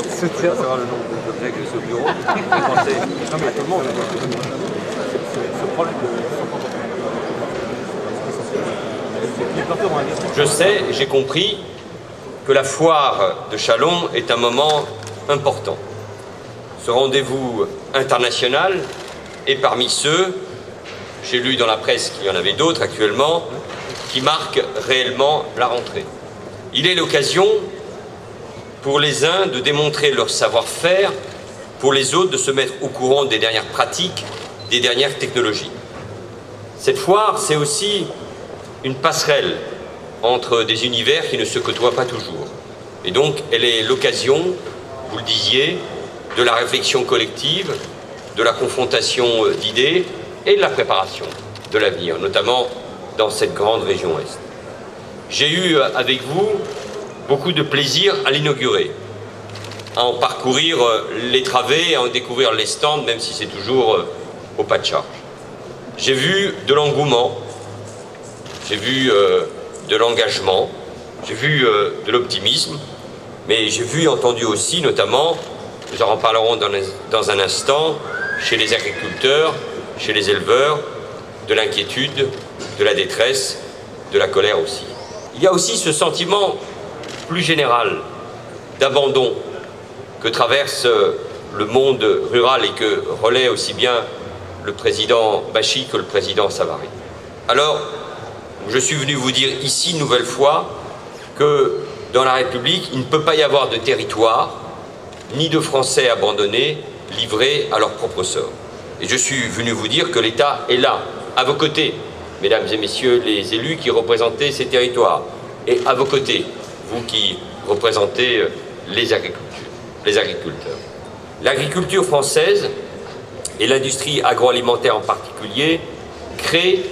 C'est savoir le nombre d'objets que j'ai au bureau. Non mais tout le monde. Ce problème Je sais, j'ai compris que la foire de Châlons est un moment important. Ce rendez-vous international est parmi ceux, j'ai lu dans la presse qu'il y en avait d'autres actuellement, qui marquent réellement la rentrée. Il est l'occasion pour les uns de démontrer leur savoir-faire, pour les autres de se mettre au courant des dernières pratiques, des dernières technologies. Cette foire, c'est aussi une passerelle entre des univers qui ne se côtoient pas toujours. Et donc, elle est l'occasion, vous le disiez, de la réflexion collective, de la confrontation d'idées et de la préparation de l'avenir, notamment dans cette grande région Est. J'ai eu avec vous beaucoup de plaisir à l'inaugurer, à en parcourir les travées, à en découvrir les stands, même si c'est toujours au pas de charge. J'ai vu de l'engouement, j'ai vu de l'engagement, j'ai vu de l'optimisme, mais j'ai vu et entendu aussi, notamment, nous en reparlerons dans un instant, chez les agriculteurs, chez les éleveurs, de l'inquiétude, de la détresse, de la colère aussi. Il y a aussi ce sentiment plus général d'abandon que traverse le monde rural et que relaie aussi bien le président Bachy que le président Savary. Alors, je suis venu vous dire ici une nouvelle fois que dans la République, il ne peut pas y avoir de territoire ni de Français abandonnés, livrés à leur propre sort. Et je suis venu vous dire que l'État est là, à vos côtés, mesdames et messieurs les élus qui représentez ces territoires, et à vos côtés, vous qui représentez les agriculteurs. L'agriculture française, et l'industrie agroalimentaire en particulier, créent,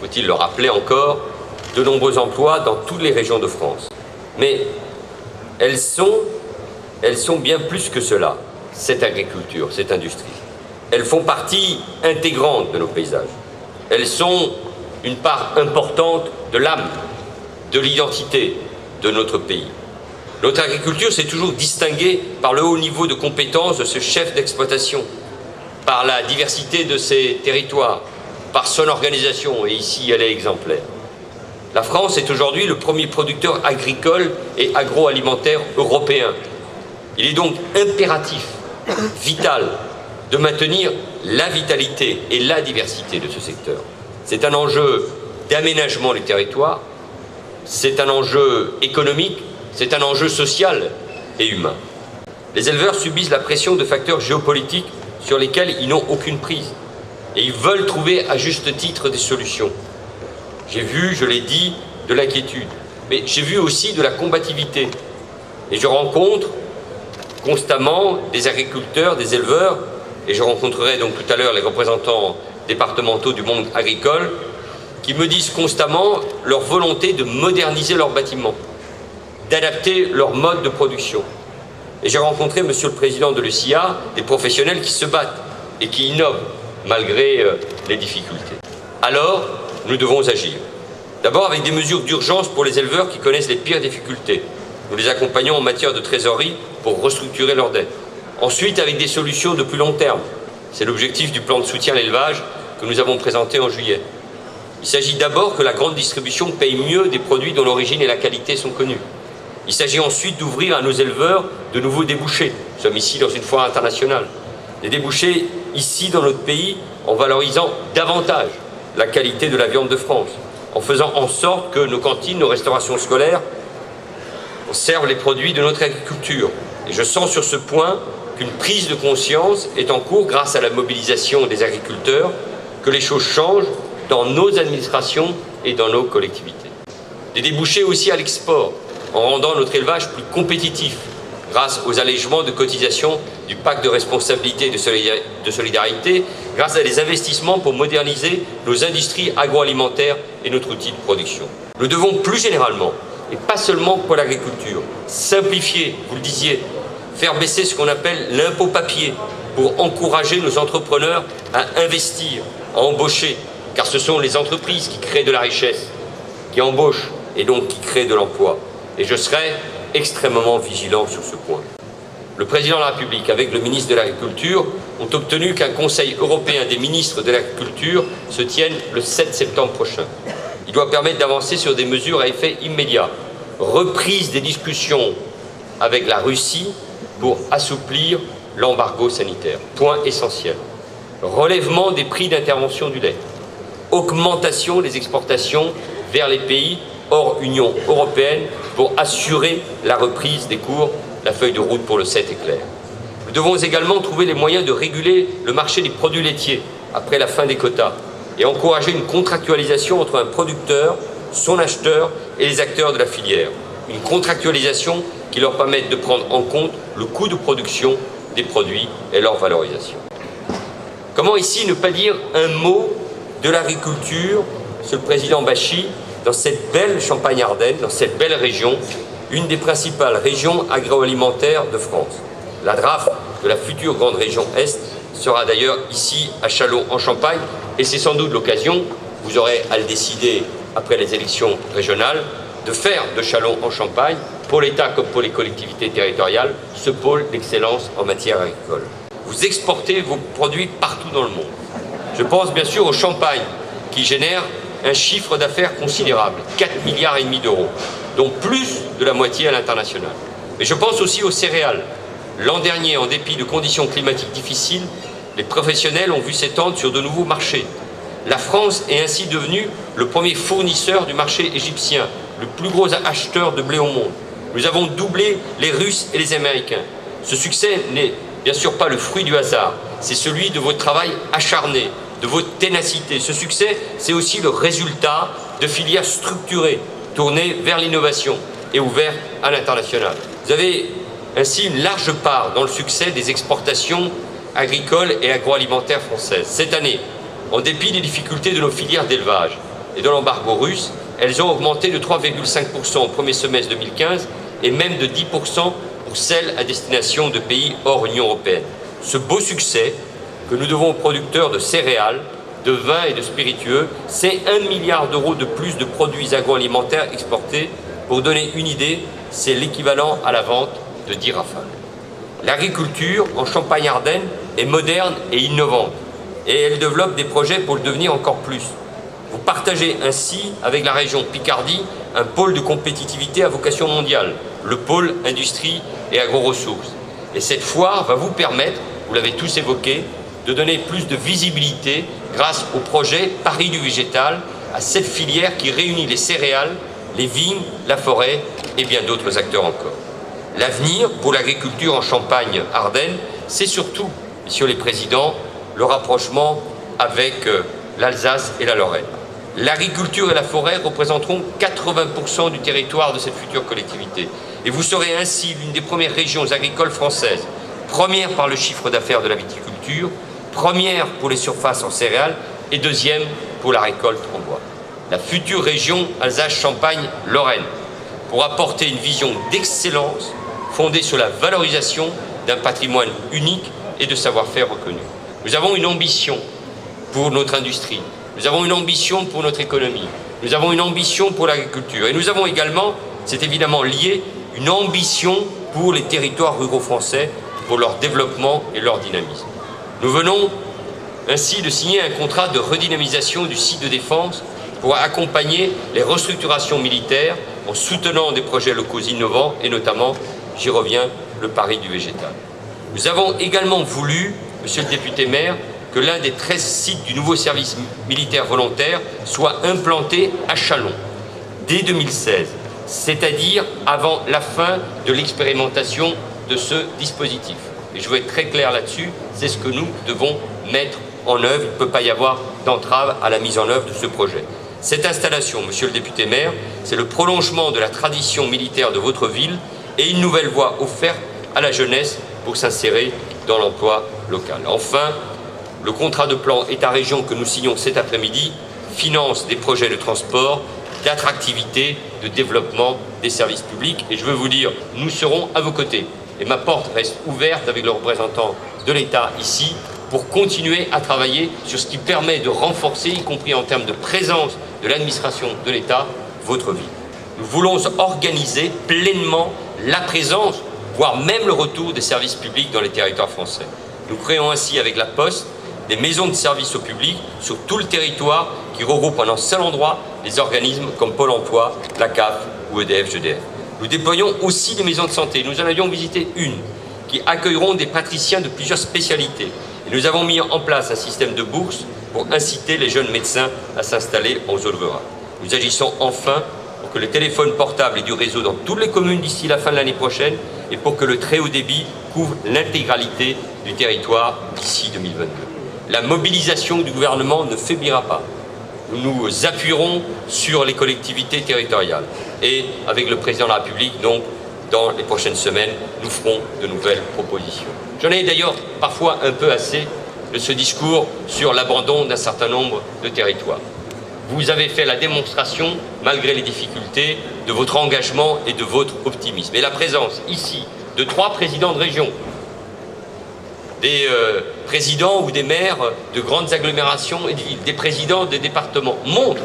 faut-il le rappeler encore, de nombreux emplois dans toutes les régions de France. Mais elles sont bien plus que cela, cette agriculture, cette industrie. Elles font partie intégrante de nos paysages. Elles sont une part importante de l'âme, de l'identité de notre pays. Notre agriculture s'est toujours distinguée par le haut niveau de compétence de ce chef d'exploitation, par la diversité de ses territoires, par son organisation, et ici elle est exemplaire. La France est aujourd'hui le premier producteur agricole et agroalimentaire européen. Il est donc impératif, vital, de maintenir la vitalité et la diversité de ce secteur. C'est un enjeu d'aménagement du territoire, c'est un enjeu économique, c'est un enjeu social et humain. Les éleveurs subissent la pression de facteurs géopolitiques sur lesquels ils n'ont aucune prise. Et ils veulent trouver à juste titre des solutions. J'ai vu, je l'ai dit, de l'inquiétude, mais j'ai vu aussi de la combativité. Et je rencontre constamment des agriculteurs, des éleveurs, et je rencontrerai donc tout à l'heure les représentants départementaux du monde agricole, qui me disent constamment leur volonté de moderniser leurs bâtiments, d'adapter leur mode de production. Et j'ai rencontré, Monsieur le Président de l'UCIA, des professionnels qui se battent et qui innovent malgré les difficultés. Alors, nous devons agir. D'abord avec des mesures d'urgence pour les éleveurs qui connaissent les pires difficultés. Nous les accompagnons en matière de trésorerie pour restructurer leurs dettes. Ensuite, avec des solutions de plus long terme. C'est l'objectif du plan de soutien à l'élevage que nous avons présenté en juillet. Il s'agit d'abord que la grande distribution paye mieux des produits dont l'origine et la qualité sont connues. Il s'agit ensuite d'ouvrir à nos éleveurs de nouveaux débouchés. Nous sommes ici dans une foire internationale. Des débouchés ici dans notre pays en valorisant davantage la qualité de la viande de France, en faisant en sorte que nos cantines, nos restaurations scolaires servent les produits de notre agriculture. Et je sens sur ce point qu'une prise de conscience est en cours grâce à la mobilisation des agriculteurs, que les choses changent dans nos administrations et dans nos collectivités. Des débouchés aussi à l'export, en rendant notre élevage plus compétitif, grâce aux allègements de cotisations du pacte de responsabilité et de solidarité, grâce à des investissements pour moderniser nos industries agroalimentaires et notre outil de production. Nous devons plus généralement, et pas seulement pour l'agriculture, simplifier, vous le disiez, faire baisser ce qu'on appelle l'impôt papier pour encourager nos entrepreneurs à investir, à embaucher, car ce sont les entreprises qui créent de la richesse, qui embauchent et donc qui créent de l'emploi. Et je serai extrêmement vigilant sur ce point. Le président de la République, avec le ministre de l'Agriculture, ont obtenu qu'un Conseil européen des ministres de l'Agriculture se tienne le 7 septembre prochain. Il doit permettre d'avancer sur des mesures à effet immédiat. Reprise des discussions avec la Russie pour assouplir l'embargo sanitaire. Point essentiel. Relèvement des prix d'intervention du lait. Augmentation des exportations vers les pays hors Union européenne pour assurer la reprise des cours. La feuille de route pour le 7 est claire. Nous devons également trouver les moyens de réguler le marché des produits laitiers après la fin des quotas et encourager une contractualisation entre un producteur, son acheteur et les acteurs de la filière. Une contractualisation qui leur permette de prendre en compte le coût de production des produits et leur valorisation. Comment ici ne pas dire un mot de l'agriculture, Monsieur le Président Bachy, dans cette belle Champagne-Ardenne, dans cette belle région, une des principales régions agroalimentaires de France. La DRAF de la future grande région Est sera d'ailleurs ici à Châlons en Champagne et c'est sans doute l'occasion, vous aurez à le décider après les élections régionales, de faire de Châlons en Champagne, pour l'État comme pour les collectivités territoriales, ce pôle d'excellence en matière agricole. Vous exportez vos produits partout dans le monde. Je pense bien sûr au champagne qui génère un chiffre d'affaires considérable, 4,5 milliards d'euros, dont plus de la moitié à l'international. Mais je pense aussi aux céréales. L'an dernier, en dépit de conditions climatiques difficiles, les professionnels ont vu s'étendre sur de nouveaux marchés. La France est ainsi devenue le premier fournisseur du marché égyptien, le plus gros acheteur de blé au monde. Nous avons doublé les Russes et les Américains. Ce succès n'est bien sûr pas le fruit du hasard, c'est celui de votre travail acharné, de votre ténacité. Ce succès, c'est aussi le résultat de filières structurées, tournées vers l'innovation et ouvertes à l'international. Vous avez ainsi une large part dans le succès des exportations agricoles et agroalimentaires françaises. Cette année, en dépit des difficultés de nos filières d'élevage et de l'embargo russe, elles ont augmenté de 3,5% au premier semestre 2015 et même de 10% pour celles à destination de pays hors Union européenne. Ce beau succès que nous devons aux producteurs de céréales, de vins et de spiritueux, c'est 1 milliard d'euros de plus de produits agroalimentaires exportés. Pour donner une idée, c'est l'équivalent à la vente de 10 rafales. L'agriculture en Champagne-Ardenne est moderne et innovante et elle développe des projets pour le devenir encore plus. Vous partagez ainsi avec la région Picardie un pôle de compétitivité à vocation mondiale, le pôle industrie et agro-ressources. Et cette foire va vous permettre, vous l'avez tous évoqué, de donner plus de visibilité grâce au projet Paris du végétal, à cette filière qui réunit les céréales, les vignes, la forêt et bien d'autres acteurs encore. L'avenir pour l'agriculture en Champagne-Ardenne, c'est surtout, messieurs les présidents, le rapprochement avec l'Alsace et la Lorraine. L'agriculture et la forêt représenteront 80% du territoire de cette future collectivité. Et vous serez ainsi l'une des premières régions agricoles françaises, première par le chiffre d'affaires de la viticulture, première pour les surfaces en céréales et deuxième pour la récolte en bois. La future région Alsace-Champagne-Lorraine pourra porter une vision d'excellence fondée sur la valorisation d'un patrimoine unique et de savoir-faire reconnu. Nous avons une ambition pour notre industrie, nous avons une ambition pour notre économie, nous avons une ambition pour l'agriculture et nous avons également, c'est évidemment lié, une ambition pour les territoires ruraux français, pour leur développement et leur dynamisme. Nous venons ainsi de signer un contrat de redynamisation du site de défense pour accompagner les restructurations militaires en soutenant des projets locaux innovants et notamment, j'y reviens, le pari du végétal. Nous avons également voulu, monsieur le député maire, que l'un des 13 sites du nouveau service militaire volontaire soit implanté à Châlons dès 2016, c'est-à-dire avant la fin de l'expérimentation de ce dispositif. Et je veux être très clair là-dessus, c'est ce que nous devons mettre en œuvre. Il ne peut pas y avoir d'entrave à la mise en œuvre de ce projet. Cette installation, monsieur le député maire, c'est le prolongement de la tradition militaire de votre ville et une nouvelle voie offerte à la jeunesse pour s'insérer dans l'emploi local. Enfin, le contrat de plan État-région que nous signons cet après-midi finance des projets de transport, d'attractivité, de développement des services publics. Et je veux vous dire, nous serons à vos côtés. Et ma porte reste ouverte avec le représentant de l'État ici pour continuer à travailler sur ce qui permet de renforcer, y compris en termes de présence de l'administration de l'État, votre vie. Nous voulons organiser pleinement la présence, voire même le retour des services publics dans les territoires français. Nous créons ainsi avec la Poste des maisons de services au public sur tout le territoire qui regroupent en un seul endroit des organismes comme Pôle emploi, la CAF ou EDF-GDF. Nous déployons aussi des maisons de santé. Nous en avions visité une qui accueilleront des praticiens de plusieurs spécialités. Et nous avons mis en place un système de bourse pour inciter les jeunes médecins à s'installer en zone rurale. Nous agissons enfin pour que le téléphone portable ait du réseau dans toutes les communes d'ici la fin de l'année prochaine et pour que le très haut débit couvre l'intégralité du territoire d'ici 2022. La mobilisation du gouvernement ne faiblira pas. Nous nous appuierons sur les collectivités territoriales et avec le président de la République, donc, dans les prochaines semaines, nous ferons de nouvelles propositions. J'en ai d'ailleurs parfois un peu assez de ce discours sur l'abandon d'un certain nombre de territoires. Vous avez fait la démonstration, malgré les difficultés, de votre engagement et de votre optimisme. Et la présence ici de 3 présidents de région, des présidents ou des maires de grandes agglomérations et des présidents des départements montrent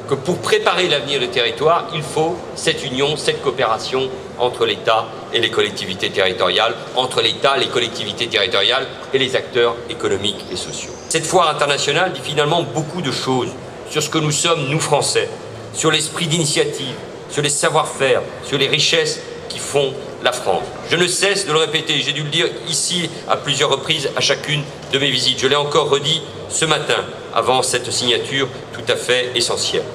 que pour préparer l'avenir des territoires, il faut cette union, cette coopération entre l'État et les collectivités territoriales, entre l'État, les collectivités territoriales et les acteurs économiques et sociaux. Cette foire internationale dit finalement beaucoup de choses sur ce que nous sommes, nous Français, sur l'esprit d'initiative, sur les savoir-faire, sur les richesses qui font la France. Je ne cesse de le répéter, j'ai dû le dire ici à plusieurs reprises à chacune de mes visites. Je l'ai encore redit ce matin, avant cette signature tout à fait essentielle.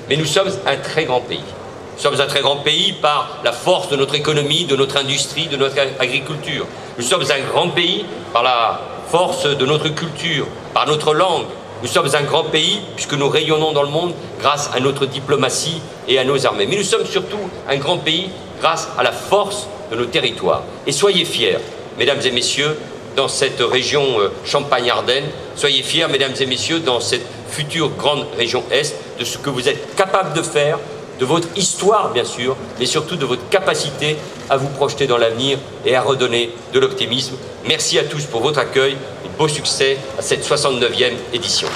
Mais nous sommes un très grand pays. Nous sommes un très grand pays par la force de notre économie, de notre industrie, de notre agriculture. Nous sommes un grand pays par la force de notre culture, par notre langue. Nous sommes un grand pays puisque nous rayonnons dans le monde grâce à notre diplomatie et à nos armées. Mais nous sommes surtout un grand pays grâce à la force de nos territoires. Et soyez fiers, mesdames et messieurs, dans cette région Champagne-Ardenne, soyez fiers, mesdames et messieurs, dans cette future grande région Est, de ce que vous êtes capables de faire, de votre histoire bien sûr, mais surtout de votre capacité à vous projeter dans l'avenir et à redonner de l'optimisme. Merci à tous pour votre accueil et beau succès à cette 69e édition.